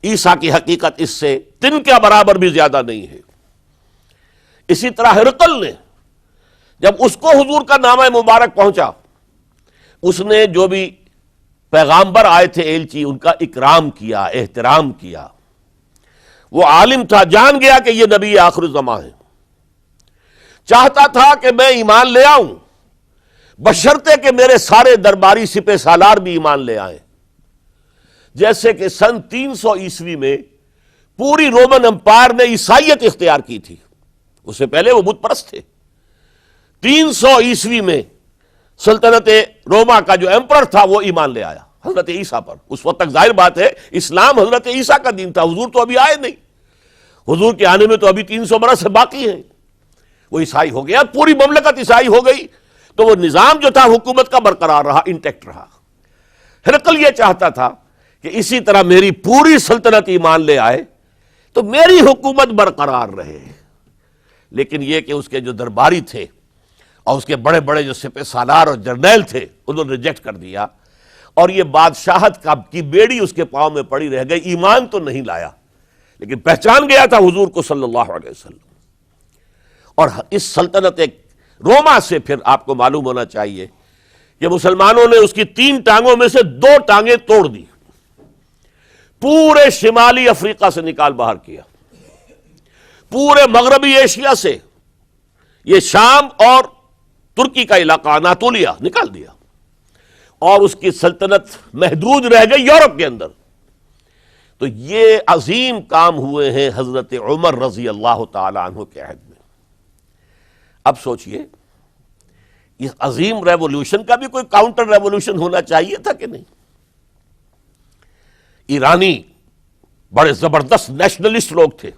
عیسیٰ کی حقیقت اس سے تن کے برابر بھی زیادہ نہیں ہے۔ اسی طرح ہرقل نے جب اس کو حضور کا نامہ مبارک پہنچا، اس نے جو بھی پیغامبر آئے تھے ایلچی، ان کا اکرام کیا، احترام کیا۔ وہ عالم تھا، جان گیا کہ یہ نبی آخر الزماں ہے، چاہتا تھا کہ میں ایمان لے آؤں بشرطے کہ میرے سارے درباری سپہ سالار بھی ایمان لے آئیں۔ جیسے کہ سن 300 عیسوی میں پوری رومن امپائر نے عیسائیت اختیار کی تھی، اس سے پہلے وہ بت پرست تھے۔ 300 عیسوی میں سلطنت روما کا جو ایمپرر تھا وہ ایمان لے آیا حضرت عیسیٰ پر۔ اس وقت تک ظاہر بات ہے اسلام حضرت عیسیٰ کا دین تھا، حضور تو ابھی آئے نہیں، حضور کے آنے میں تو ابھی 300 برس باقی ہیں۔ وہ عیسائی ہو گیا، پوری مملکت عیسائی ہو گئی، تو وہ نظام جو تھا حکومت کا برقرار رہا، انٹیکٹ رہا۔ ہرقل یہ چاہتا تھا کہ اسی طرح میری پوری سلطنت ایمان لے آئے تو میری حکومت برقرار رہے، لیکن یہ کہ اس کے جو درباری تھے اور اس کے بڑے بڑے جو سپہ سالار اور جرنیل تھے انہوں نے ریجیکٹ کر دیا، اور یہ بادشاہت کی بیڑی اس کے پاؤں میں پڑی رہ گئی۔ ایمان تو نہیں لایا لیکن پہچان گیا تھا حضور کو صلی اللہ علیہ وسلم۔ اور اس سلطنت روما سے پھر آپ کو معلوم ہونا چاہیے کہ مسلمانوں نے اس کی 3 ٹانگوں میں سے 2 ٹانگیں توڑ دی، پورے شمالی افریقہ سے نکال باہر کیا، پورے مغربی ایشیا سے، یہ شام اور ترکی کا علاقہ اناطولیہ نکال دیا، اور اس کی سلطنت محدود رہ گئی یورپ کے اندر۔ تو یہ عظیم کام ہوئے ہیں حضرت عمر رضی اللہ تعالی عنہ کے عہد میں۔ اب سوچئے اس عظیم ریولوشن کا بھی کوئی کاؤنٹر ریولوشن ہونا چاہیے تھا کہ نہیں؟ ایرانی بڑے زبردست نیشنلسٹ لوگ تھے،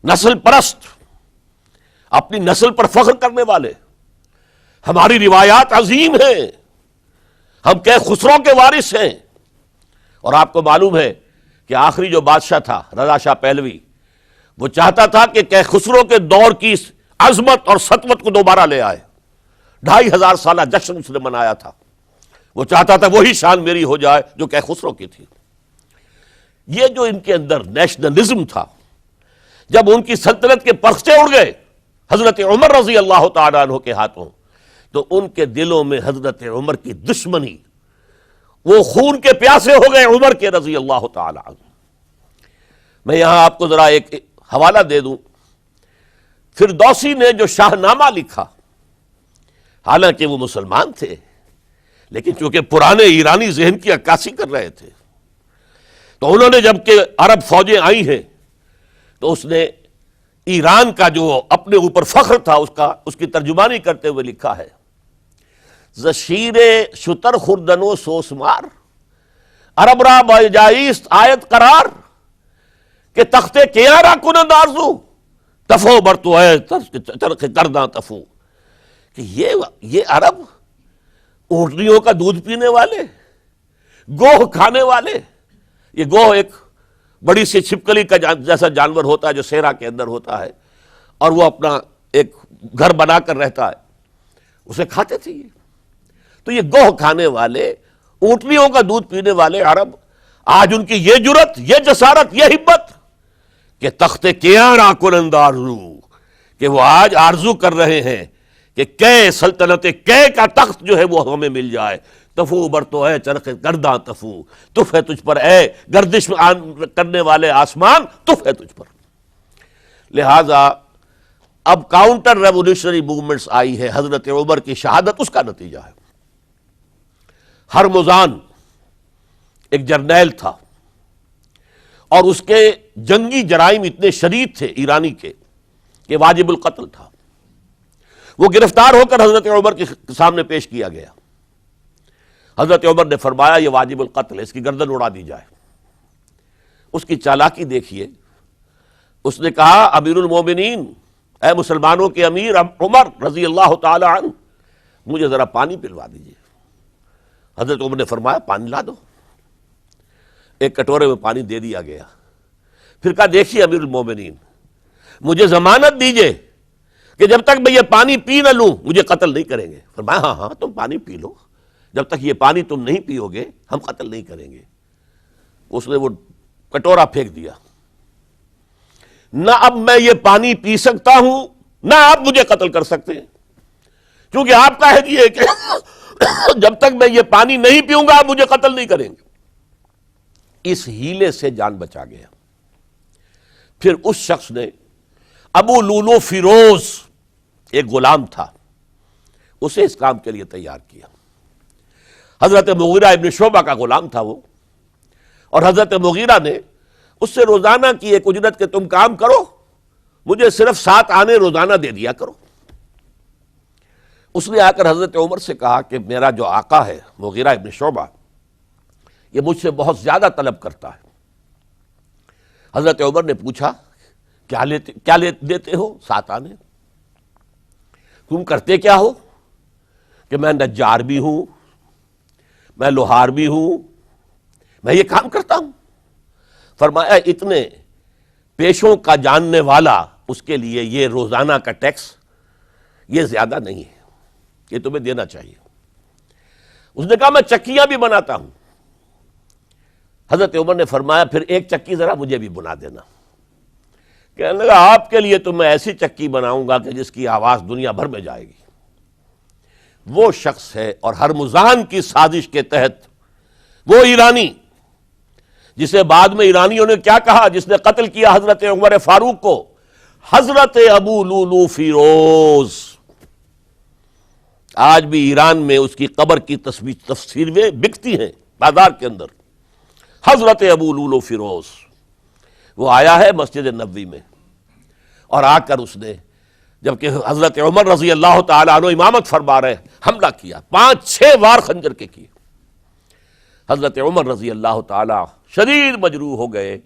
نسل پرست، اپنی نسل پر فخر کرنے والے، ہماری روایات عظیم ہیں، ہم خسرو کے وارث ہیں۔ اور آپ کو معلوم ہے کہ آخری جو بادشاہ تھا رضا شاہ پہلوی، وہ چاہتا تھا کہ خسرو کے دور کی عظمت اور سطوت کو دوبارہ لے آئے۔ 2500 سالہ جشن اس نے منایا تھا، وہ چاہتا تھا وہی شان میری ہو جائے جو خسرو کی تھی۔ یہ جو ان کے اندر نیشنلزم تھا، جب ان کی سلطنت کے پرچے اڑ گئے حضرت عمر رضی اللہ تعالیٰ عنہ کے ہاتھوں، تو ان کے دلوں میں حضرت عمر کی دشمنی، وہ خون کے پیاسے ہو گئے عمر کے رضی اللہ تعالیٰ عنہ۔ میں یہاں آپ کو ذرا ایک حوالہ دے دوں، فردوسی نے جو شاہ نامہ لکھا، حالانکہ وہ مسلمان تھے لیکن چونکہ پرانے ایرانی ذہن کی عکاسی کر رہے تھے، تو انہوں نے جب کہ عرب فوجیں آئی ہیں تو اس نے ایران کا جو اپنے اوپر فخر تھا اس کی ترجمانی کرتے ہوئے لکھا ہے، زشیر شتر خوردنو سوسمار عرب را بجائیست آیت قرار کہ تختے کیا را کنند آرزو تفو برتو ہے چرخ کرداں تفو، کہ یہ عرب اونٹنیوں کا دودھ پینے والے، گوہ کھانے والے، یہ گوہ ایک بڑی سی چھپکلی کا جیسا جانور ہوتا ہے جو صحرا کے اندر ہوتا ہے، اور وہ اپنا ایک گھر بنا کر رہتا ہے، اسے کھاتے تھے یہ۔ تو یہ گوہ کھانے والے، اونٹنیوں کا دودھ پینے والے عرب، آج ان کی یہ جرت، یہ جسارت، یہ ہمت کہ تخت کیاں را کنند آرزو، کہ وہ آج آرزو کر رہے ہیں کہ کئے سلطنت کئے کا تخت جو ہے وہ ہمیں مل جائے۔ تفو برتو ہے چرخ گرداں تفو، تف ہے تجھ پر اے گردش کرنے والے آسمان، تف ہے تجھ پر۔ لہذا اب کاؤنٹر ریولوشنری موومنٹس آئی ہے، حضرت عمر کی شہادت اس کا نتیجہ ہے۔ ہرمزان ایک جرنیل تھا اور اس کے جنگی جرائم اتنے شدید تھے ایرانی کے کہ واجب القتل تھا۔ وہ گرفتار ہو کر حضرت عمر کے سامنے پیش کیا گیا۔ حضرت عمر نے فرمایا یہ واجب القتل ہے، اس کی گردن اڑا دی جائے۔ اس کی چالاکی دیکھیے، اس نے کہا امیر المومنین، اے مسلمانوں کے امیر عمر رضی اللہ تعالی عنہ، مجھے ذرا پانی پلوا دیجیے۔ حضرت عمر نے فرمایا پانی لا دو۔ ایک کٹورے میں پانی دے دیا گیا، پھر کہا دیکھیے امیر المومنین، مجھے ضمانت دیجیے کہ جب تک میں یہ پانی پی نہ لوں مجھے قتل نہیں کریں گے۔ فرمایا ہاں ہاں تم پانی پی لو، جب تک یہ پانی تم نہیں پیو گے ہم قتل نہیں کریں گے۔ اس نے وہ کٹورا پھینک دیا، نہ اب میں یہ پانی پی سکتا ہوں، نہ آپ مجھے قتل کر سکتے ہیں، کیونکہ آپ کا عہد یہ ہے کہ جب تک میں یہ پانی نہیں پیوں گا آپ مجھے قتل نہیں کریں گے۔ اس ہیلے سے جان بچا گیا۔ پھر اس شخص نے ابو لولو فیروز، ایک غلام تھا، اسے اس کام کے لیے تیار کیا۔ حضرت مغیرہ ابن شعبہ کا غلام تھا وہ، اور حضرت مغیرہ نے اس سے روزانہ کی ایک اجرت کہ تم کام کرو، مجھے صرف 7 آنے روزانہ دے دیا کرو۔ اس نے آ کر حضرت عمر سے کہا کہ میرا جو آقا ہے مغیرہ ابن شعبہ، یہ مجھ سے بہت زیادہ طلب کرتا ہے۔ حضرت عمر نے پوچھا کیا دیتے ہو؟ 7 آنے۔ تم کرتے کیا ہو؟ کہ میں نجار بھی ہوں، میں لوہار بھی ہوں، میں یہ کام کرتا ہوں۔ فرمایا اتنے پیشوں کا جاننے والا اس کے لیے یہ روزانہ کا ٹیکس یہ زیادہ نہیں ہے، یہ تمہیں دینا چاہیے۔ اس نے کہا میں چکیاں بھی بناتا ہوں۔ حضرت عمر نے فرمایا پھر ایک چکی ذرا مجھے بھی بنا دینا۔ کہنے لگا آپ کے لیے تو میں ایسی چکی بناؤں گا کہ جس کی آواز دنیا بھر میں جائے گی۔ وہ شخص ہے اور ہرمزان کی سازش کے تحت وہ ایرانی جسے بعد میں ایرانیوں نے کیا کہا، جس نے قتل کیا حضرت عمر فاروق کو، حضرت ابو لولو فیروز۔ آج بھی ایران میں اس کی قبر کی تصویریں بکتی ہیں بازار کے اندر، حضرت ابو لولو فیروز۔ وہ آیا ہے مسجد نبوی میں، اور آ کر اس نے جبکہ حضرت عمر رضی اللہ تعالیٰ عنہ امامت فرما رہے حملہ کیا، 5-6 وار خنجر کے کیے۔ حضرت عمر رضی اللہ تعالیٰ شدید مجروح ہو گئے۔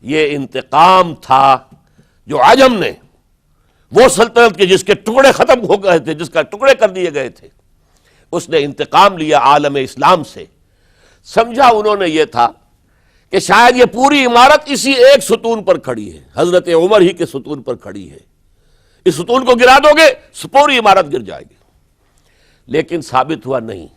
یہ انتقام تھا جو عجم نے، وہ سلطنت کے جس کے ٹکڑے ختم ہو گئے تھے، جس کا ٹکڑے کر دیے گئے تھے، اس نے انتقام لیا عالم اسلام سے۔ سمجھا انہوں نے یہ تھا کہ شاید یہ پوری عمارت اسی ایک ستون پر کھڑی ہے، حضرت عمر ہی کے ستون پر کھڑی ہے، اس ستون کو گرا دو گے پوری عمارت گر جائے گی۔ لیکن ثابت ہوا نہیں،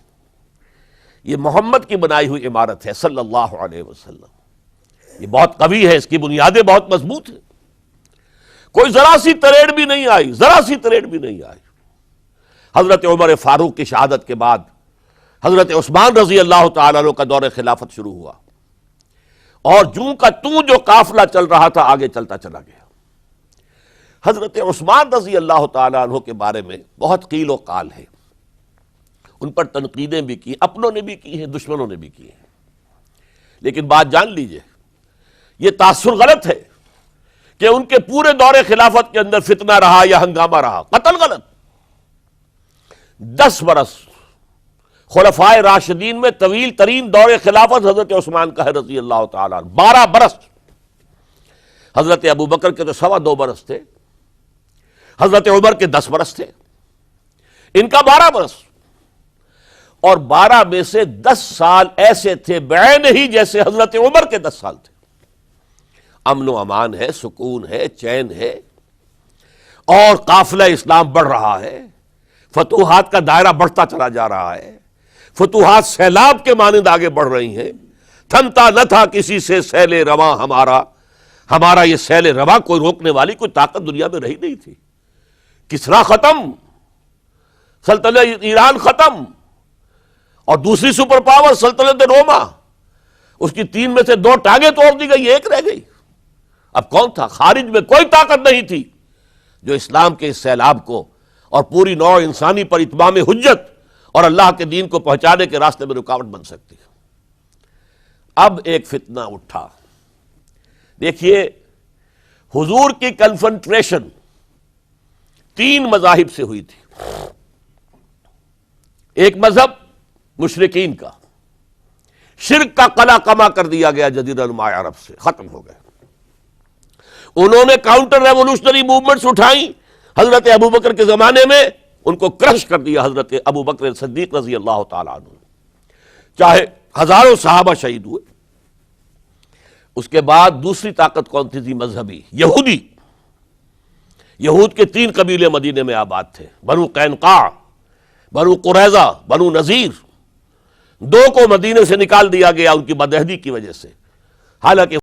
یہ محمد کی بنائی ہوئی عمارت ہے صلی اللہ علیہ وسلم، یہ بہت قوی ہے، اس کی بنیادیں بہت مضبوط ہیں، کوئی ذرا سی تریڑ بھی نہیں آئی، ذرا سی تریڑ بھی نہیں آئی۔ حضرت عمر فاروق کی شہادت کے بعد حضرت عثمان رضی اللہ تعالیٰ عنہ کا دور خلافت شروع ہوا، اور جوں کا توں جو قافلہ چل رہا تھا آگے چلتا چلا گیا۔ حضرت عثمان رضی اللہ تعالیٰ عنہ کے بارے میں بہت قیل و قال ہے، ان پر تنقیدیں بھی کی، اپنوں نے بھی کی ہیں، دشمنوں نے بھی کی ہیں۔ لیکن بات جان لیجئے، یہ تاثر غلط ہے کہ ان کے پورے دور خلافت کے اندر فتنہ رہا یا ہنگامہ رہا، قتل غلط۔ 10 برس خلفائے راشدین میں طویل ترین دور خلافت حضرت عثمان کا ہے رضی اللہ تعالیٰ عنہ، 12 برس۔ حضرت ابو بکر کے تو 2.25 برس تھے، حضرت عمر کے 10 برس تھے، ان کا 12 برس، اور 12 میں سے 10 سال ایسے تھے بعین ہی جیسے حضرت عمر کے 10 سال تھے۔ امن و امان ہے، سکون ہے، چین ہے، اور قافلہ اسلام بڑھ رہا ہے، فتوحات کا دائرہ بڑھتا چلا جا رہا ہے، فتوحات سیلاب کے مانند آگے بڑھ رہی ہیں۔ تھمتا نہ تھا کسی سے سیل رواں ہمارا یہ سیل رواں، کوئی روکنے والی کوئی طاقت دنیا میں رہی نہیں تھی۔ کسرا ختم، سلطنت ایران ختم، اور دوسری سپر پاور سلطنت روما، اس کی 3 میں سے 2 ٹانگیں توڑ دی گئی، 1 رہ گئی۔ اب کون تھا؟ خارج میں کوئی طاقت نہیں تھی جو اسلام کے اس سیلاب کو اور پوری نوع انسانی پر اتمام حجت اور اللہ کے دین کو پہنچانے کے راستے میں رکاوٹ بن سکتی ہے۔ اب ایک فتنہ اٹھا، دیکھیے حضور کی کنفنٹریشن 3 مذاہب سے ہوئی تھی۔ ایک مذہب مشرکین کا، شرک کا قلع کما کر دیا گیا جزیرہ نما عرب سے، ختم ہو گئے۔ انہوں نے کاؤنٹر ریولوشنری موومنٹس اٹھائیں حضرت ابوبکر کے زمانے میں، ان کو کرش کر دیا حضرت ابوبکر صدیق رضی اللہ تعالیٰ عنہ، چاہے ہزاروں صحابہ شہید ہوئے۔ اس کے بعد دوسری طاقت کون تھی؟ مذہبی یہودی۔ یہود کے 3 قبیلے مدینے میں آباد تھے، بنو قینقاع، بنو قریظہ، بنو نذیر۔ 2 کو مدینے سے نکال دیا گیا ان کی بدعہدی کی وجہ سے، حالانکہ